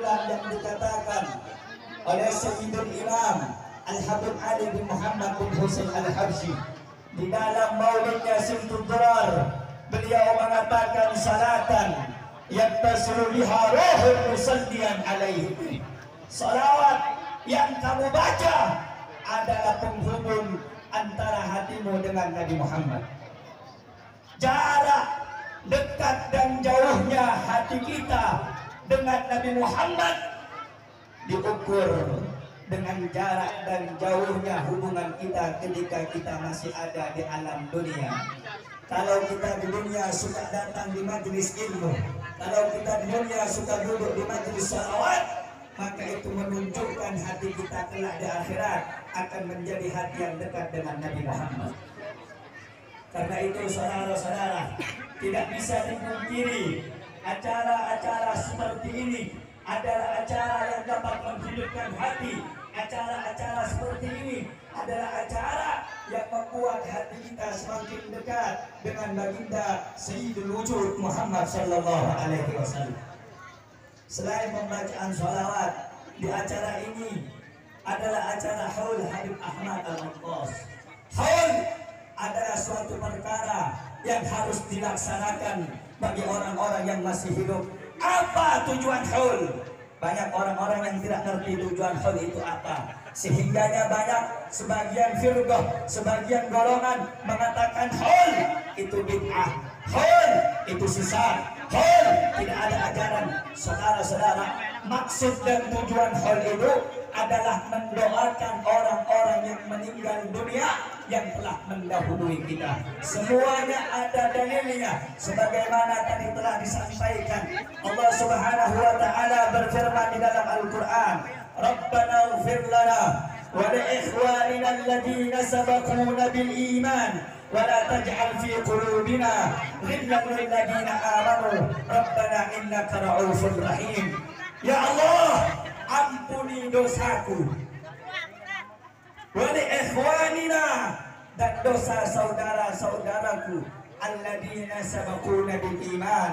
bulan yang dikatakan oleh Sayyidul Imam Al-Habib Ali bin Muhammad bin Husain Al-Habsyi di dalam maulidnya Simtud Durar. Beliau mengatakan salatan yattasilu biha ruhul musalliyan alaihi. Salawat yang kamu baca adalah penghubung antara hatimu dengan Nabi Muhammad. Jarak dekat dan jauhnya hati kita dengan Nabi Muhammad diukur dengan jarak dan jauhnya hubungan kita ketika kita masih ada di alam dunia. Kalau kita di dunia suka datang di majelis ilmu, kalau kita di dunia suka duduk di majelis salawat, maka itu menunjukkan hati kita kelak di akhirat akan menjadi hati yang dekat dengan Nabi Muhammad. Karena itu saudara-saudara, tidak bisa dipungkiri acara-acara seperti ini adalah acara yang dapat menghidupkan hati. Acara-acara seperti ini adalah acara yang membuat hati kita semakin dekat dengan baginda Sayyidul Wujud Muhammad sallallahu alaihi wasallam. Selain pembacaan sholawat di acara ini adalah acara Haul Habib Ahmad Al-Attas. Haul adalah suatu perkara yang harus dilaksanakan bagi orang-orang yang masih hidup. Apa tujuan haul? Banyak orang-orang yang tidak ngerti tujuan haul itu apa. Sehingganya banyak sebagian firqah, sebagian golongan mengatakan haul itu bid'ah, haul itu sesat, haul tidak ada ajaran. Saudara-saudara, maksud dan tujuan haul itu adalah mendoakan orang-orang yang meninggal dunia yang telah mendahului kita. Semuanya ada dalilnya, sebagaimana tadi telah disampaikan. Allah Subhanahu wa taala berfirman di dalam Al-Qur'an, "Rabbana ighfir lana wa li ikhwanina alladziina sabaquna bil iman wa la taj'al fi qulubina ghillan lil ladziina aamanu rabbana innaka ra'ufur rahim." Ya Allah, ampuni dosaku, wali ikhwanina, dan dosa saudara-saudaraku, alladzina sabaquna bil iman,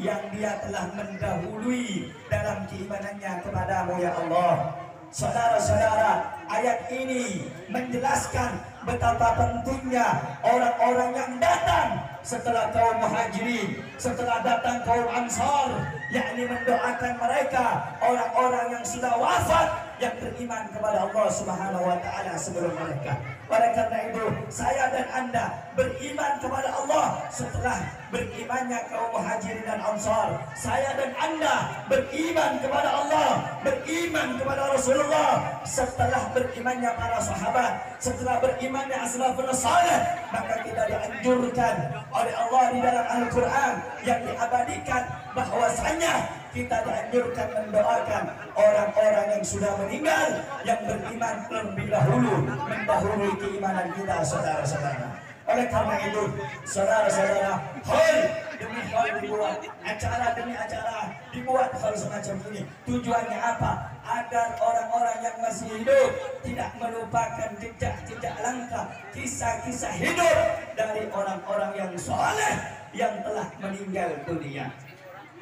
yang dia telah mendahului dalam keimanannya kepadamu ya Allah. Saudara-saudara, ayat ini menjelaskan betapa pentingnya orang-orang yang datang setelah kaum muhajirin, setelah datang kaum ansar, yakni mendoakan mereka, orang-orang yang sudah wafat, yang beriman kepada Allah Subhanahu wa taala sebelum mereka. Oleh karena itu, saya dan Anda beriman kepada Allah setelah berimannya kaum muhajirin dan ansar. Saya dan Anda beriman kepada Allah, beriman kepada Rasulullah setelah berimannya para sahabat, setelah berimannya as-salafun salih. Maka kita dianjurkan oleh Allah di dalam Al-Quran yang diabadikan bahwasanya kita dianjurkan mendoakan orang-orang yang sudah meninggal, yang beriman terlebih dahulu, mendahului keimanan kita, saudara-saudara. Oleh karena itu, saudara-saudara, haul demi haul dibuat, acara demi acara dibuat hal semacam ini. Tujuannya apa? Agar orang-orang yang masih hidup tidak melupakan jejak-jejak langkah, kisah-kisah hidup dari orang-orang yang soleh yang telah meninggal dunia.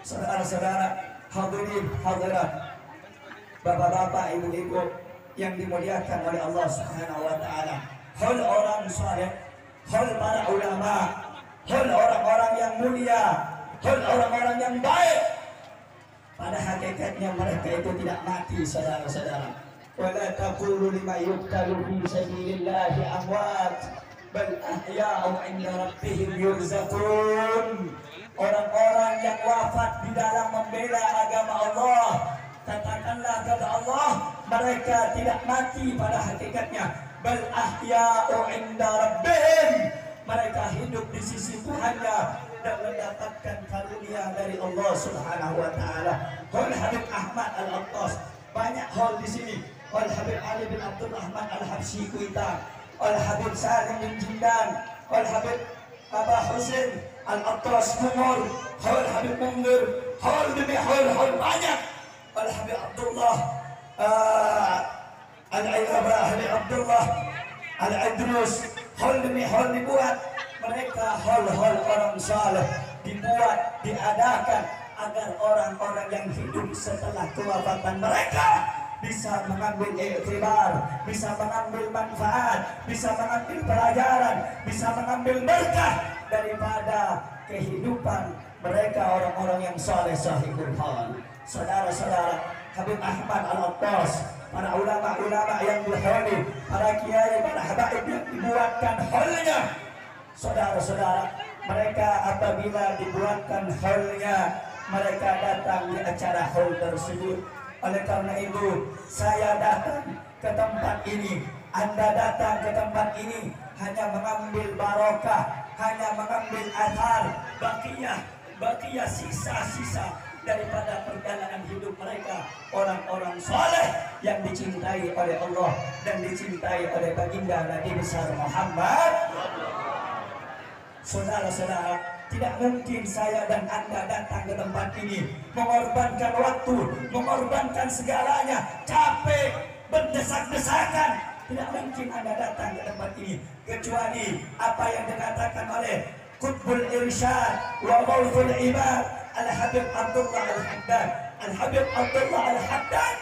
Saudara-saudara, hadirin hadirat, bapak-bapak, ibu-ibu yang dimuliakan oleh Allah Subhanahu wa taala, haul orang saleh, haul para ulama, haul orang-orang yang mulia, haul orang-orang yang baik. Pada hakikatnya mereka itu tidak mati, saudara-saudara. Wala taqulu lima yuqtalu fi sabilillahi amwat bal ahya'u 'inda rabbihim yurzaqun. Orang-orang yang wafat di dalam membela agama Allah, katakanlah kepada Allah, mereka tidak mati pada hakikatnya. Bal ahya'u 'inda rabbihim, mereka hidup di sisi Tuhannya dan mendapatkan karunia dari Allah Subhanahu wa taala. Haul Habib Ahmad Al-Attas, banyak haul di sini. Haul Habib Ali bin Abdul Rahman Al-Habsyi Kuitang, Haul Habib Salim bin Jindan, Haul Habib Aba Husain Al-Attas Kumur, Haul Habib Mundir, haul demi haul, haul banyak. Haul Habib Abdullah Al-Habib Abdullah Al-Idrus, haul demi haul dibuat. Mereka haul-haul orang saleh dibuat, diadakan agar orang-orang yang hidup setelah kewafatan mereka bisa mengambil iktibar, bisa mengambil manfaat, bisa mengambil pelajaran, bisa mengambil berkah daripada kehidupan mereka orang-orang yang saleh sahihul hal. Saudara-saudara, Habib Ahmad Al-Attas, para ulama-ulama yang dihormati, para kiai, para habaib yang dibuatkan halnya. Saudara-saudara, mereka apabila dibuatkan halnya, mereka datang di acara hall tersebut. Oleh karena itu, saya datang ke tempat ini, Anda datang ke tempat ini hanya mengambil barokah, hanya mengambil athar, bakiyah sisa-sisa daripada perjalanan hidup mereka, orang-orang soleh yang dicintai oleh Allah dan dicintai oleh baginda Nabi besar Muhammad. Saudara-saudara, tidak mungkin saya dan Anda datang ke tempat ini mengorbankan waktu, mengorbankan segalanya, capek, berdesak-desakan. Tidak mungkin Anda datang ke tempat ini kecuali apa yang dikatakan oleh Qutbul Irsyad wa Ghawthul Ibad Al-Habib Abdullah Al-Haddad. Al-Habib Abdullah Al-Haddad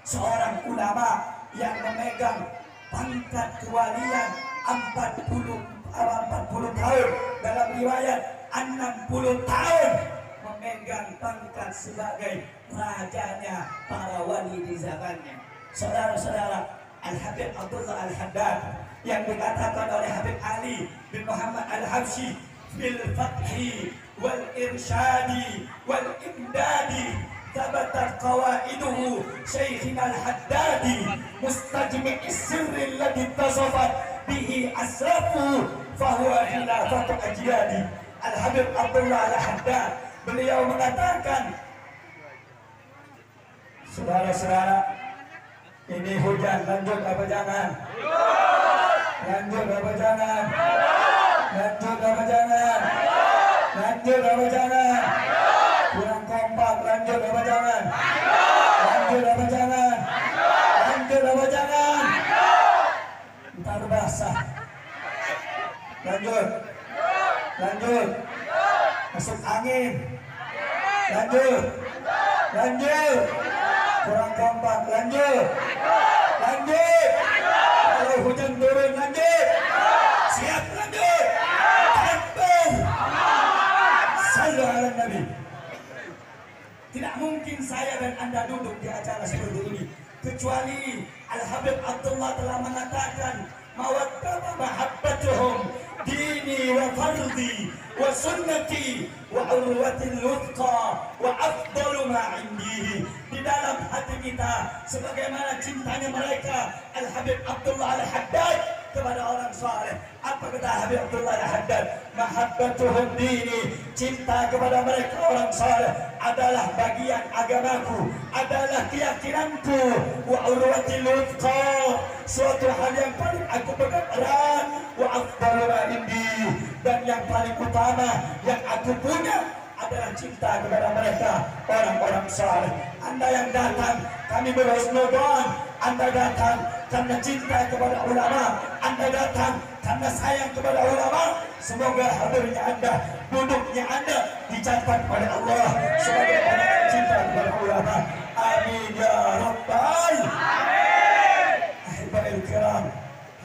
seorang ulama yang memegang pangkat kewalian 40 tahun, dalam riwayat 60 tahun memegang pangkat sebagai rajanya para wali di zamannya. Saudara-saudara, Al-Habib Abdullah Al-Haddad yang dikatakan oleh Habib Ali bin Muhammad Al-Habsyi fil fathi wal irsyadi wal imdadi thabatat qawaiduhu Syekhina Al-Haddadi mustajmi'is sirri alladhi tasafat bihi asrafu fahuwa khilafatu ajyadi. Al-Habib Abdullah Al-Haddad, beliau mengatakan, saudara-saudara, ini hujan, lanjut apa jangan? Lanjut apa jangan? Lanjut apa jangan? Lanjut apa jangan? Kurang kompak, lanjut apa jangan? Lanjut apa jangan? Lanjut apa jangan? Ntar basah. Lanjut. Lanjut. Masuk angin. Lanjut. Lanjut. Kurang kompak, lanjut. Lanjut. Kalau hujan turun, lanjut. Siap, lanjut. Takbir. Sallu ala Nabi. Tidak mungkin saya dan Anda duduk di acara seperti ini kecuali Al-Habib Abdullah telah mengatakan mawaddatu mahabbatuhum dini wa fardi wa sunnati wa urwatil wuthqa wa afdalu ma indi. Di dalam hati kita sebagaimana cintanya mereka Al-Habib Abdullah Al-Haddad kepada orang saleh. Apa kata Habib Abdullah Al-Haddad? Mahabbatuhum dini, cinta kepada mereka orang saleh adalah bagian agamaku, adalah keyakinanku. Wa urwatil wuthqa, suatu hal yang paling aku pegang erat. Wa afdalu ma indi, dan yang paling utama yang aku punya adalah cinta kepada mereka orang-orang saleh. Anda yang datang, kami berhusnudzon. Anda datang karena cinta kepada ulama, Anda datang karena sayang kepada ulama. Semoga hadirnya Anda, duduknya Anda dicatat oleh Allah sebagai orang yang cinta kepada ulama. Amin ya rabbal alamin. Ahibail kiram,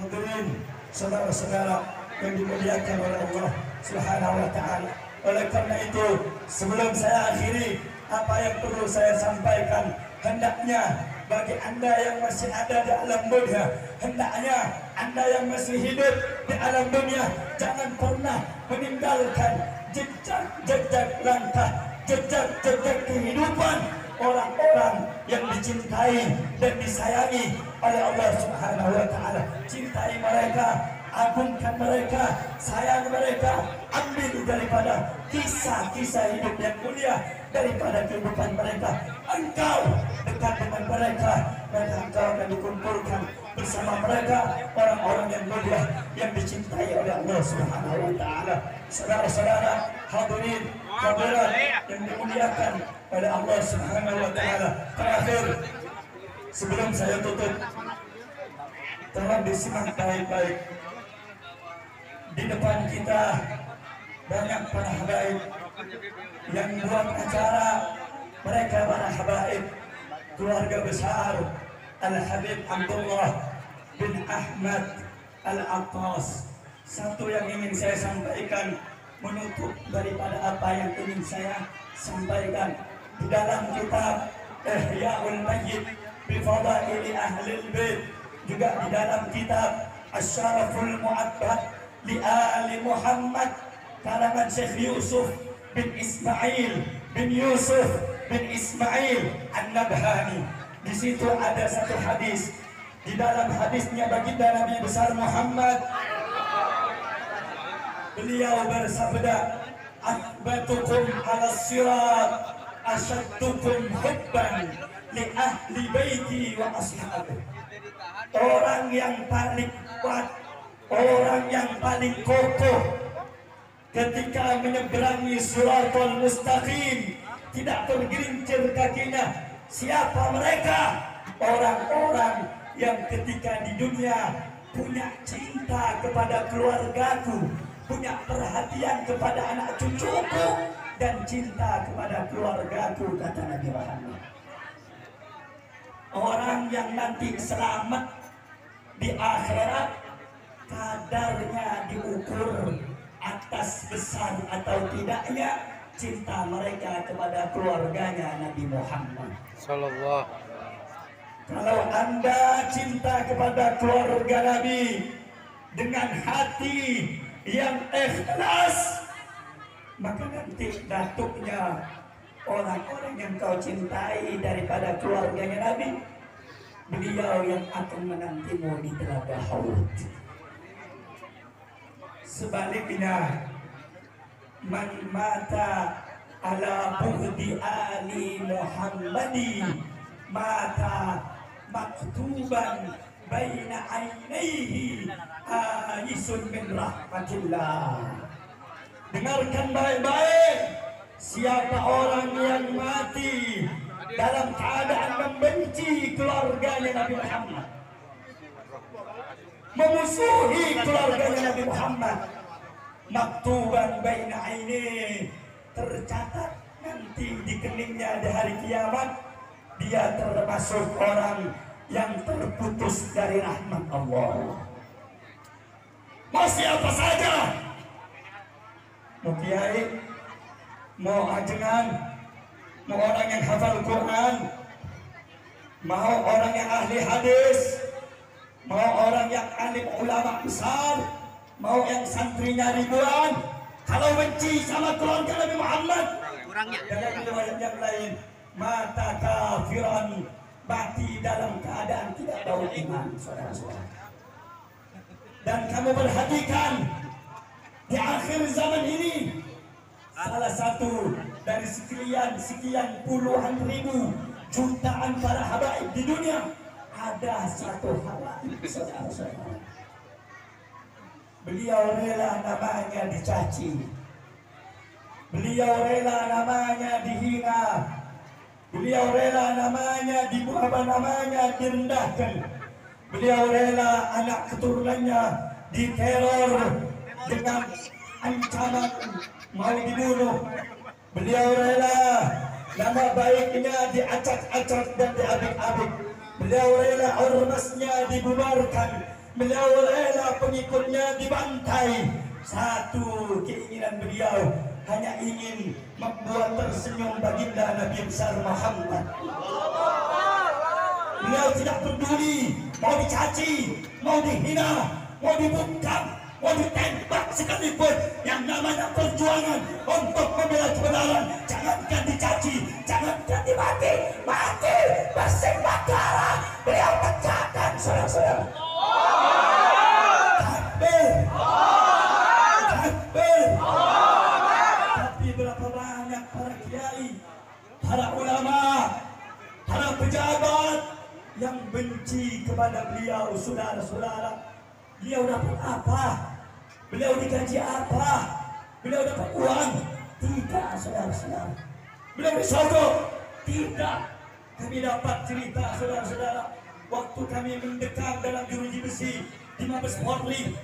hadirin saudara-saudara yang dimuliakan oleh Allah Subhanahu wa taala. Oleh karena itu, sebelum saya akhiri apa yang perlu saya sampaikan, hendaknya bagi Anda yang masih ada di alam dunia, hendaknya Anda yang masih hidup di alam dunia jangan pernah meninggalkan jejak-jejak langkah, jejak-jejak kehidupan orang-orang yang dicintai dan disayangi oleh Allah Subhanahu wa taala. Cintai mereka, agungkan mereka, sayang mereka, ambil daripada kisah-kisah hidup yang mulia daripada kehidupan mereka. Engkau dekat dengan mereka, maka engkau akan dikumpulkan bersama mereka orang-orang yang mulia yang dicintai oleh Allah Subhanahu wa taala. Saudara-saudara, hadirin hadirat yang dimuliakan oleh Allah Subhanahu wa taala. Terakhir, sebelum saya tutup, tolong disimak baik-baik. Di depan kita banyak para habaib, yang buat acara mereka para habaib keluarga besar Al-Habib Abdullah bin Ahmad Al-Attas. Satu yang ingin saya sampaikan menutup daripada apa yang ingin saya sampaikan di dalam kitab Ihya'ul Mayyit bi Fadaili Ahlil Bait, juga di dalam kitab Asy-Syaraful Mu'abbad li Ali Muhammad karangan Syekh Yusuf bin Ismail bin Yusuf bin Ismail An-Nabhani. Di situ ada satu hadis. Di dalam hadisnya baginda Nabi besar Muhammad, beliau bersabda, "Athbatukum 'ala sirat asyaddukum hubban li ahli baiti wa ashabi." Orang yang paling kuat, orang yang paling kokoh ketika menyeberangi Shiratal Mustaqim, tidak tergelincir kakinya. Siapa mereka? Orang-orang yang ketika di dunia punya cinta kepada keluargaku, punya perhatian kepada anak cucuku, dan cinta kepada keluargaku, kata Nabi Muhammad. Orang yang nanti selamat di akhirat, kadarnya diukur atas besar atau tidaknya cinta mereka kepada keluarganya Nabi Muhammad Sallallahu. Kalau Anda cinta kepada keluarga Nabi dengan hati yang ikhlas, maka nanti datuknya orang-orang yang kau cintai daripada keluarganya Nabi, beliau yang akan menantimu di telaga Haud. Sebaliknya, man mata ala bughdi ali Muhammadi mata maktuban baina ainaihi aisun min rahmatillah. Dengarkan baik-baik, siapa orang yang mati dalam keadaan membenci keluarganya Nabi Muhammad, memusuhi keluarganya Nabi Muhammad, maktuban baina aini, tercatat nanti di keningnya di hari kiamat, dia termasuk orang yang terputus dari rahmat Allah. Mau siapa saja, mau kiai, mau ajengan, mau orang yang hafal Quran, mau orang yang ahli hadis, mau orang yang alim ulama besar, mau yang santrinya ribuan, kalau benci sama keluarga Nabi Muhammad, dengan riwayat yang lain, mata kafiran, mati dalam keadaan tidak tahu iman, saudara-saudara. Dan kamu perhatikan di akhir zaman ini, salah satu dari sekian puluhan ribu jutaan para habaib di dunia, ada satu habaib, saudara-saudara. Beliau rela namanya dicaci, beliau rela namanya dihina, beliau rela namanya direndahkan, beliau rela anak keturunannya diteror dengan ancaman mau dibunuh, beliau rela nama baiknya diacak-acak dan diabik-abik, beliau rela ormasnya dibubarkan, beliau rela pengikutnya dibantai. Satu keinginan beliau hanya ingin membuat tersenyum baginda Nabi besar Muhammad. Beliau tidak peduli mau dicaci, mau dihina, mau dibungkam, mau ditembak sekalipun. Yang namanya perjuangan untuk membela kebenaran, jangankan dicaci, jangankan mati bersimbah darah, beliau pecahkan, saudara-saudara. Tapi berapa banyak para kiai, para ulama, para pejabat yang benci kepada beliau, saudara-saudara. Beliau dapat apa? Beliau digaji apa? Beliau dapat uang? Tidak, saudara-saudara. Beliau disogok? Tidak. Kami dapat cerita, saudara-saudara, waktu kami mendekam dalam jeruji besi di Mabes Polri,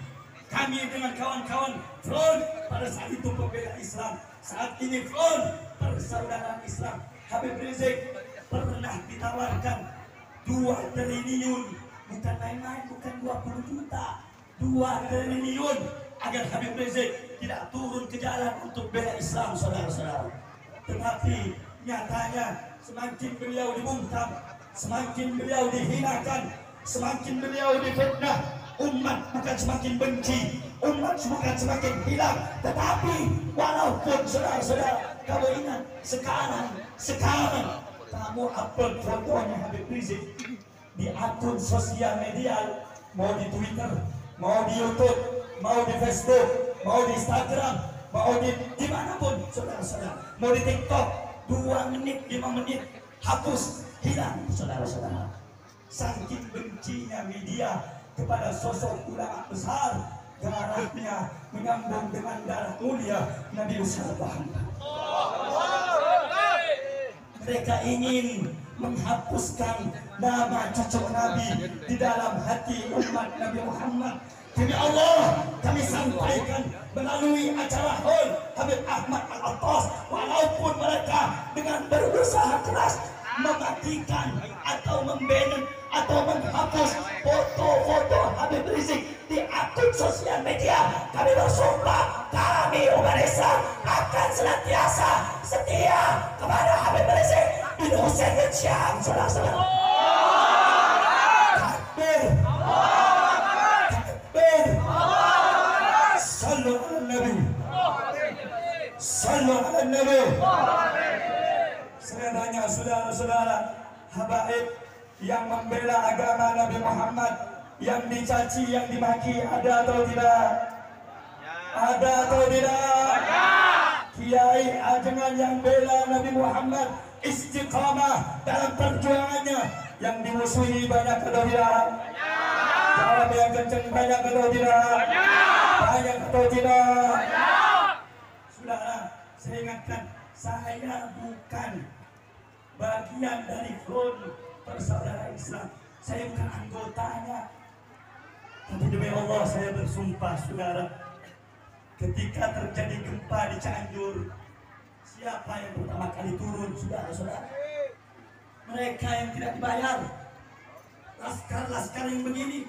kami dengan kawan-kawan front pada saat itu pembela Islam. Saat ini front persaudaraan Islam. Habib Rizik pernah ditawarkan 2 triliun, bukan main-main, bukan 20 juta, 2 triliun agar Habib Rizik tidak turun ke jalan untuk bela Islam, saudara-saudara. Tetapi nyatanya semakin beliau dibungkam, semakin beliau dihinakan, semakin beliau difitnah, umat bukan semakin benci, umat bukan semakin hilang. Tetapi walaupun saudara-saudara, kamu ingat sekarang kamu upload fotonya Habib Rizik di akun sosial media, mau di Twitter, mau di YouTube, mau di Facebook, mau di Instagram, mau di dimanapun, saudara-saudara, mau di TikTok, 2 menit, 5 menit, hapus, hilang, saudara-saudara. Saking bencinya media kepada sosok ulama besar, darahnya menyambung dengan darah mulia Nabi Muhammad. Mereka ingin menghapuskan nama cucu Nabi di dalam hati umat Nabi Muhammad. Demi Allah, kami sampaikan melalui acara Hall Habib Ahmad Al-Attas, walaupun mereka dengan berusaha keras mematikan atau memban atau menghapus foto-foto Habib Rizik di akun sosial media, kami bersumpah kami umat Islam akan senantiasa setia kepada Habib Rizik bin Hussein bin Syam, saudara-saudara. Takbir, takbir, sallu ala Nabi, sallu ala Nabi. Saya tanya saudara-saudara, habaib yang membela agama Nabi Muhammad, yang dicaci, yang dimaki, ada atau tidak? Ada atau tidak? Kiai ajengan yang bela Nabi Muhammad istiqamah dalam perjuangannya, yang dimusuhi banyak atau tidak? Jawab yang kencang, banyak atau tidak? Banyak atau tidak? Saudara, saya ingatkan, saya bukan bagian dari front persaudaraan Islam, saya bukan anggotanya. Tapi demi Allah saya bersumpah, saudara, ketika terjadi gempa di Cianjur, siapa yang pertama kali turun, saudara-saudara? Mereka yang tidak dibayar. Laskar-laskar yang begini,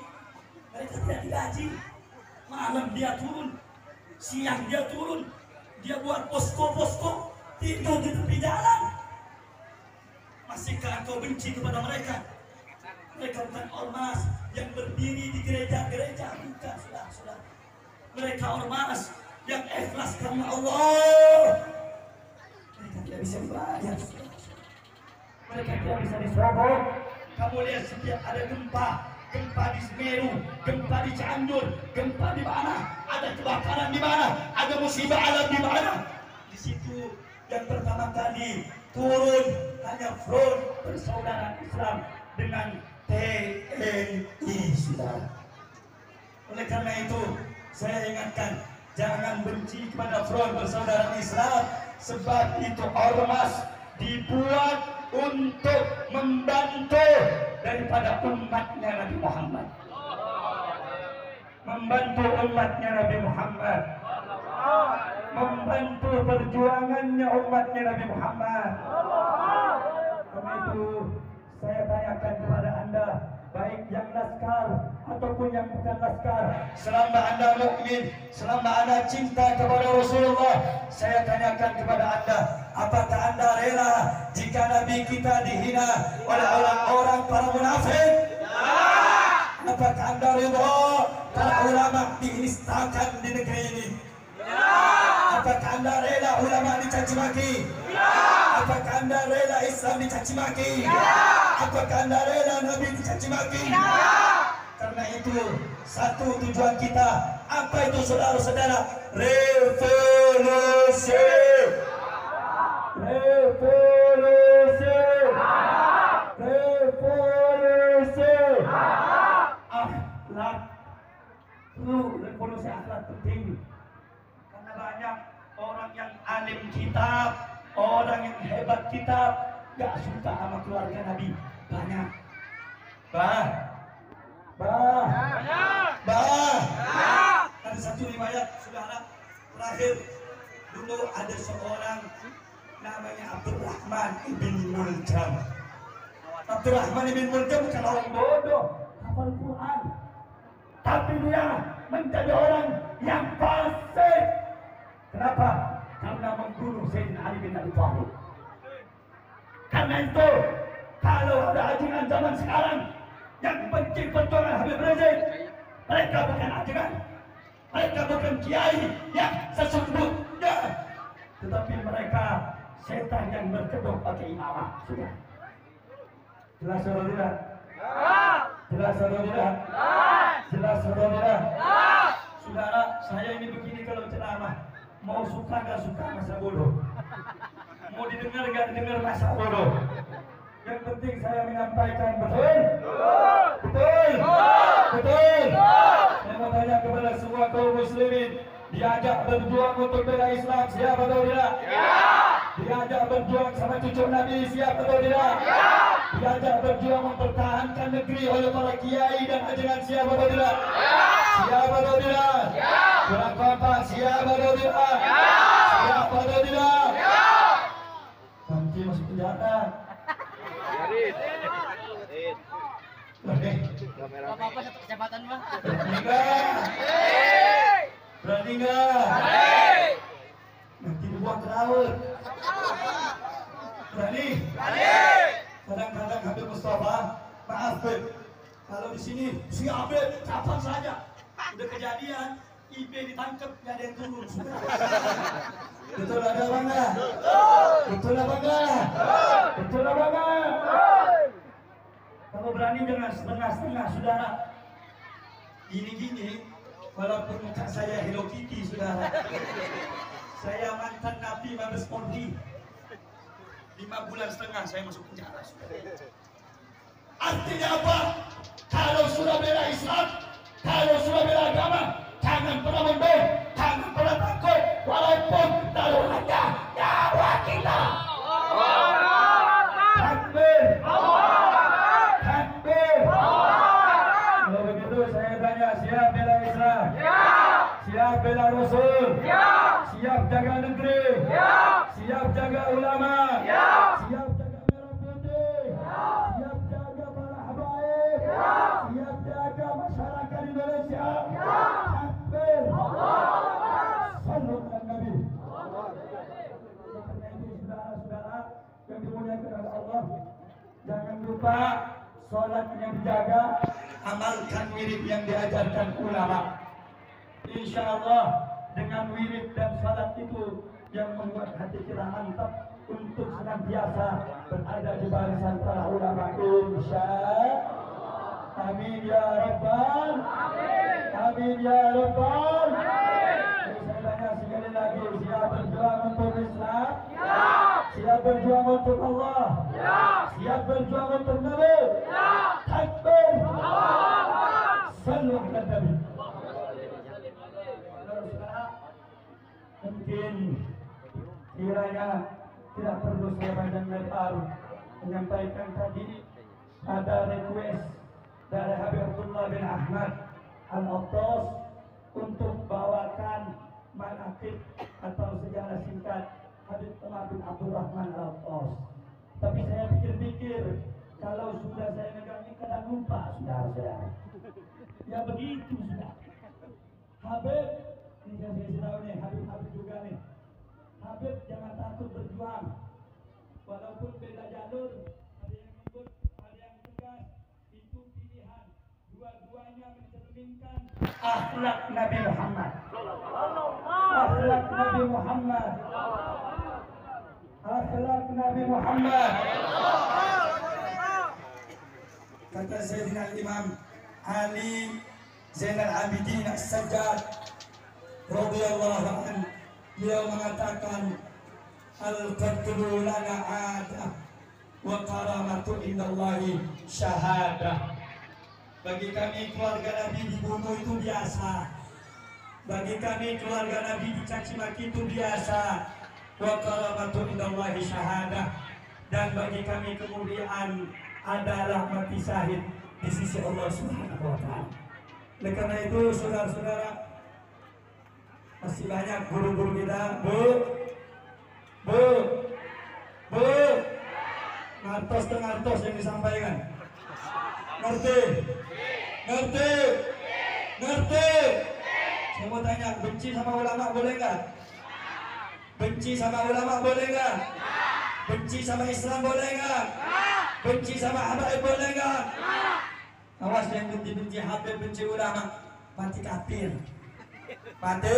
mereka tidak digaji. Malam dia turun, siang dia turun, dia buat posko-posko, tidur di tepi jalan. Masihkah engkau benci kepada mereka? Mereka bukan ormas yang berdiri di gereja-gereja, bukan, saudara-saudara. Mereka ormas yang ikhlas karena Allah. Mereka tidak bisa dibayar, mereka tidak bisa disogok. Kamu lihat setiap ada gempa, gempa di Semeru, gempa di Cianjur, gempa di mana, ada kebakaran di mana, ada musibah alam di mana, di situ yang pertama kali turun hanya front persaudaraan Islam dengan TNI, saudara. Oleh karena itu saya ingatkan, jangan benci kepada front persaudaraan Islam, sebab itu ormas dibuat untuk membantu daripada umatnya Nabi Muhammad, membantu umatnya Nabi Muhammad, membantu perjuangannya umatnya Nabi Muhammad. Karena itu saya tanyakan kepada anda, baik yang laskar ataupun yang bukan laskar, selama anda mukmin, selama anda cinta kepada Rasulullah, saya tanyakan kepada anda, apakah anda rela jika Nabi kita dihina oleh orang-orang para munafik? Apakah anda rela para ulama dinistakan di negeri ini? Apakah anda rela ulama dicaci maki? Apakah anda rela Islam dicaci maki? Apakah anda rela Nabi dicaci maki? Karena itu satu tujuan kita, apa itu saudara-saudara? Revolusi, revolusi, revolusi akhlak. Revolusi akhlak penting, karena banyak orang yang alim kitab, orang yang hebat kitab, gak suka sama keluarga Nabi. Banyak. Ada satu riwayat, saudara, terakhir dulu ada seorang namanya Abdurrahman ibn Muljam. Abdurrahman ibn Muljam bukan orang bodoh, hafal Quran, tapi dia menjadi orang yang fasik. Kenapa? Karena membunuh Sayyidina Ali bin Abi Thalib. Karena itu, kalau ada ajaran zaman sekarang yang benci perjuangan Habib Rizik, mereka bukan ajaran, mereka bukan kiai yang sesungguhnya, tetapi mereka setan yang berkedok pakai imamah. Sudah jelas atau tidak? Jelas atau tidak? Jelas atau tidak? Saudara, saya ini begini kalau ceramah, mau suka gak suka masa bodoh, mau didengar gak didengar masa bodoh. Yang penting saya menyampaikan betul, betul, betul. Saya mau tanya kepada semua kaum muslimin, diajak berjuang untuk bela Islam, siap atau tidak? Diajak berjuang sama cucu Nabi, siap atau tidak? Diajak berjuang mempertahankan negeri oleh para kiai dan ajaran, siap atau tidak? Siap atau tidak? Kurang kompak, siap atau tidak? Siap atau tidak? Nanti masuk penjara. Apa-apa satu kecamatan mah. Berani nggak? Berani nggak? Nanti dibuang ke laut. Berani? Kadang-kadang Habib Mustafa, maaf Beb, kalau di sini siap Beb, kapan saja. Udah kejadian, IP ditangkap, nggak ada yang turun. Betul ada apa enggak? Betul apa enggak? Betul apa enggak? Kalau berani jangan setengah-setengah, saudara. Gini-gini, walaupun muka saya Hello Kitty, saudara. Saya mantan Napi Mabes Polri. 5 bulan setengah saya masuk penjara, saudara. Artinya apa? Kalau sudah bela Islam, kalau sudah bela agama, jangan pernah mundur, jangan pernah takut, walaupun taruhannya nyawa kita. Takbir, takbir. Kalau begitu saya tanya, siap bela Islam? Siap bela Rasul? Siap jaga negeri? Siap jaga ulama? Siap jaga merah putih? Siap jaga para habaib? Siap jaga masyarakat Indonesia? Takbir. Sallu ala Nabi. Karena itu saudara-saudara yang dimuliakan oleh Allah, jangan lupa sholat yang dijaga, amalkan wirid yang diajarkan ulama. Insya Allah dengan wirid dan sholat itu yang membuat hati kita mantap untuk senantiasa berada di barisan para ulama. Insya Allah. Amin ya Rabbal. Amin ya Rabbal. Saya tanya sekali lagi, siap berjuang untuk Islam? Siap berjuang untuk Allah? Siap berjuang untuk Nabi? Takbir. Sallu ala Nabi. Mungkin kiranya tidak perlu saya panjang lebar menyampaikan tadi, ada request dari Habib Abdullah bin Ahmad Al-Attas untuk bawakan manaqib atau sejarah singkat Habib Umar bin Abdurrahman Al-Attas. Tapi saya pikir-pikir, kalau sudah saya megang ini kadang lupa, saudara-saudara. Ya begitu sudah. Habib, ini saya tahu nih, Habib juga nih. Habib jangan takut berjuang, walaupun beda jalur, ada yang lembut, ada yang tegas, itu pilihan. Dua-duanya mencerminkan akhlak Nabi Muhammad. Akhlak Nabi Muhammad. Akhlak Nabi Muhammad. Kata Sayyidina Imam Ali Zainal Abidin As-Sajjad radhiyallahu anhu, beliau mengatakan al-qatlu lana adah wa karamatu indallahi syahadah. Bagi kami keluarga Nabi dibunuh itu biasa. Bagi kami keluarga Nabi dicaci maki itu biasa. Wa karamatu indallahi syahadah. Dan bagi kami kemuliaan adalah mati syahid di sisi Allah Subhanahu wa taala. Oleh karena itu saudara-saudara, Masih banyak guru-guru kita. Bu, ngartos yang disampaikan. Ngerti? Saya mau tanya, benci sama ulama boleh nggak? Benci sama ulama boleh nggak? Benci sama Islam boleh nggak? Benci sama habaib boleh nggak? Awas yang benci habaib, benci ulama, mati kafir. Mati.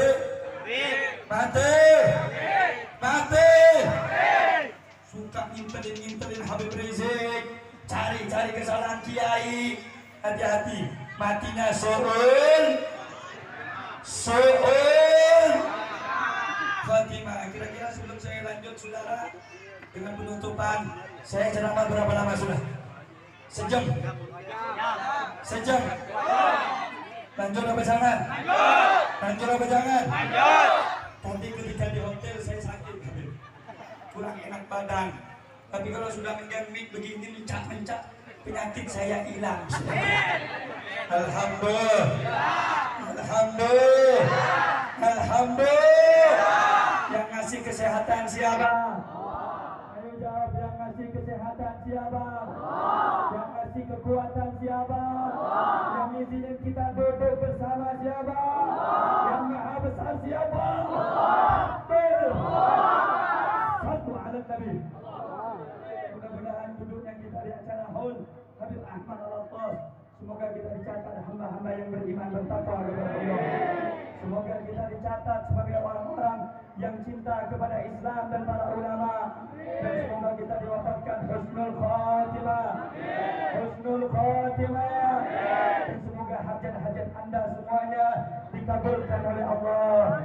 Suka ngintelin Habib Rizik, cari kesalahan kiai, hati-hati, matinya soul Fatimah. Kira-kira sebelum saya lanjut saudara dengan penutupan, saya ceramah berapa lama sudah? Sejam. Lanjut apa jangan? Tadi ketika di hotel saya sakit, kurang enak badan. Tapi kalau sudah megang mic begini mencak, penyakit saya hilang. Alhamdulillah. Yang ngasih kesehatan siapa? Ayo jawab, yang ngasih kesehatan siapa? Yang ngasih kekuatan siapa? Yang izinin kita duduk bersama siapa? Yang maha besar siapa? Satu alat Nabi. Mudah-mudahan duduknya kita di acara haul Habib Ahmad Al-Attas. Semoga kita dicatat hamba-hamba yang beriman bertakwa kepada Allah. Semoga kita dicatat sebagai orang-orang yang cinta kepada Islam dan para ulama. Dan semoga kita diwafatkan husnul khatimah. Dan semoga hajat-hajat Anda semuanya dikabulkan oleh Allah.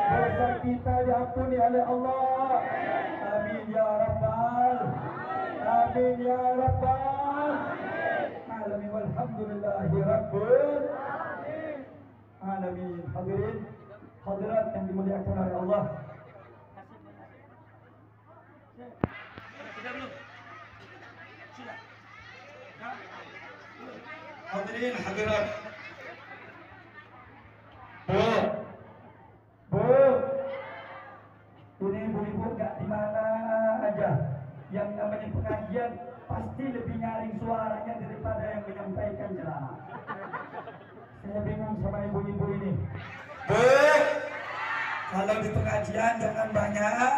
Dosa kita diampuni oleh Allah. Amin ya rabbal alamin. Walhamdulillahi rabbil alamin. Hadirin hadirat yang dimuliakan oleh Allah. Hadirin hadirat. Ini ibu-ibu gak di mana aja. Yang namanya pengajian pasti lebih nyaring suaranya daripada yang menyampaikan ceramah. Saya bingung sama ibu-ibu ini. Kalau di pengajian jangan banyak.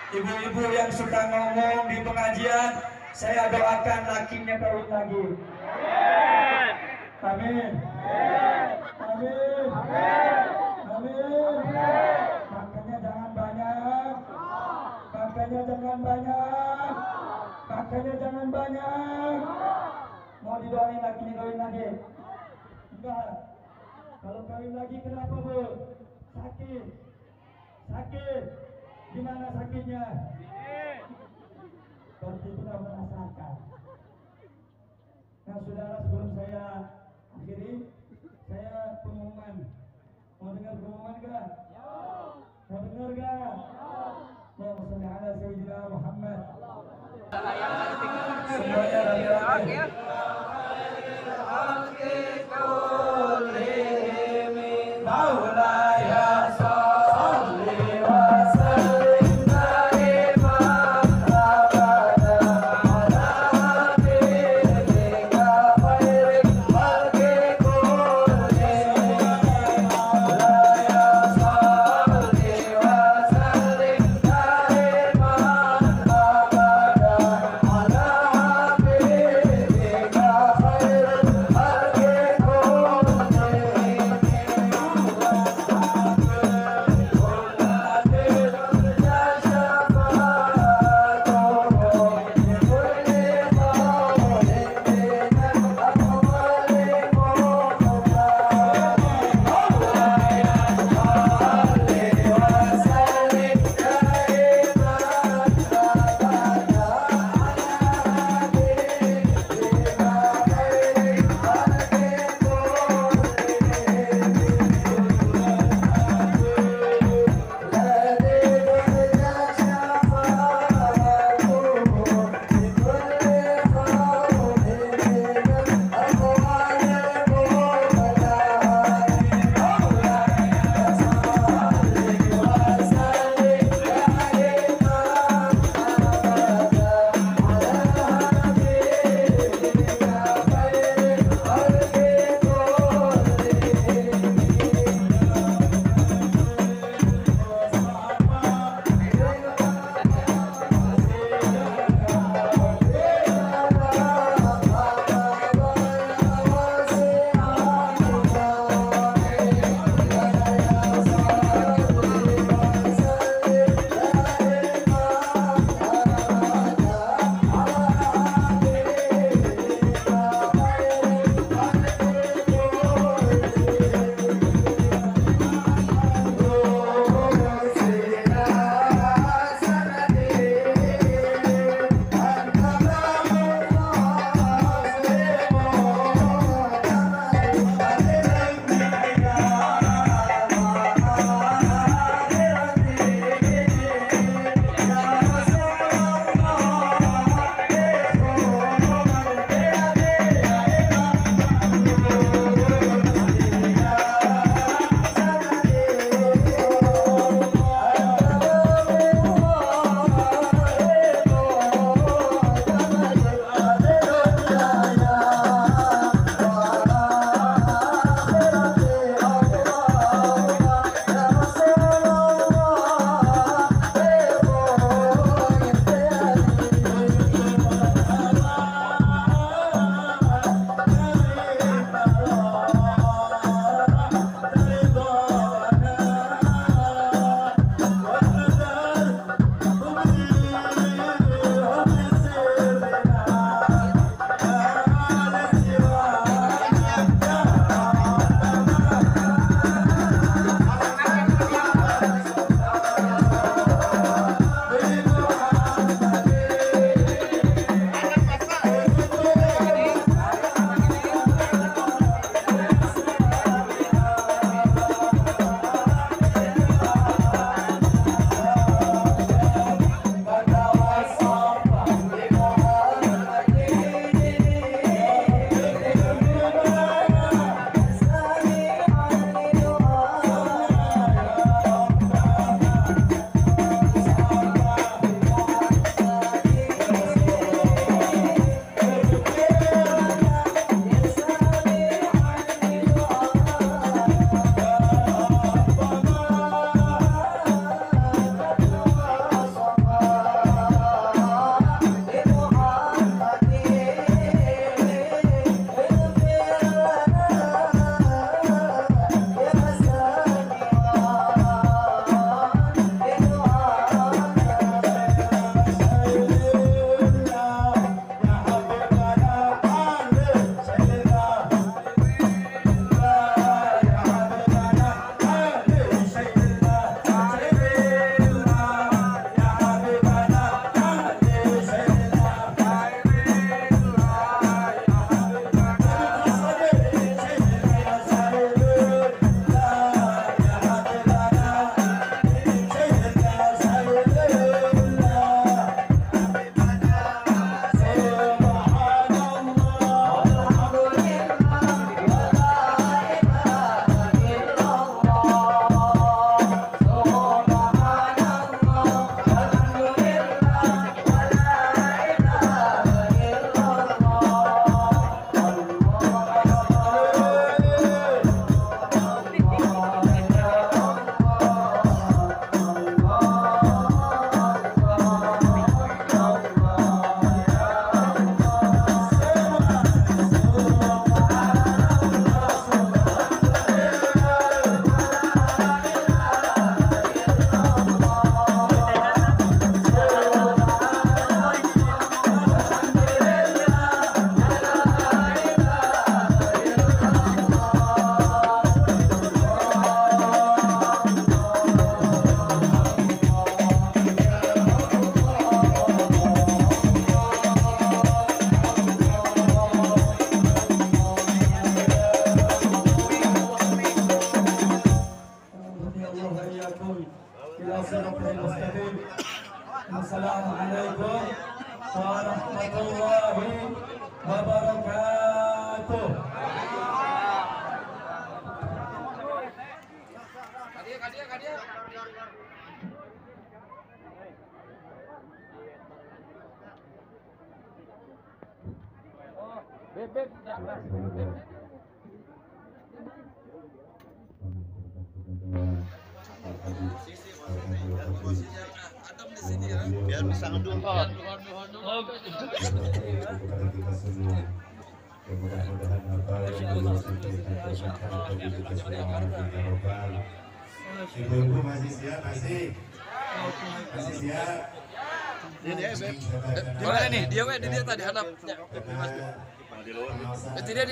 Ibu-ibu yang sudah ngomong di pengajian, saya doakan lakinya kawin lagi. Amin. Makanya jangan banyak. Mau didoain lakinya kawin lagi? Enggak. Kalau kawin lagi kenapa, Bu? Sakit. Gimana sakitnya? Berarti sudah merasakan. Nah, saudara, sebelum saya akhiri, saya pengumuman. Mau dengar pengumuman gak? Mau dengar gak? Allahumma shalli ala sayyidina Muhammad. Semuanya rame-rame. Amin. warahmatullahi wabarakatuh. Kadia. Beb. Biar bisa ngedung. Mudah-mudahan apa yang kita Ibu-ibu masih siap? Masih siap? Boleh nih, dia tadi hadap. Karena Dia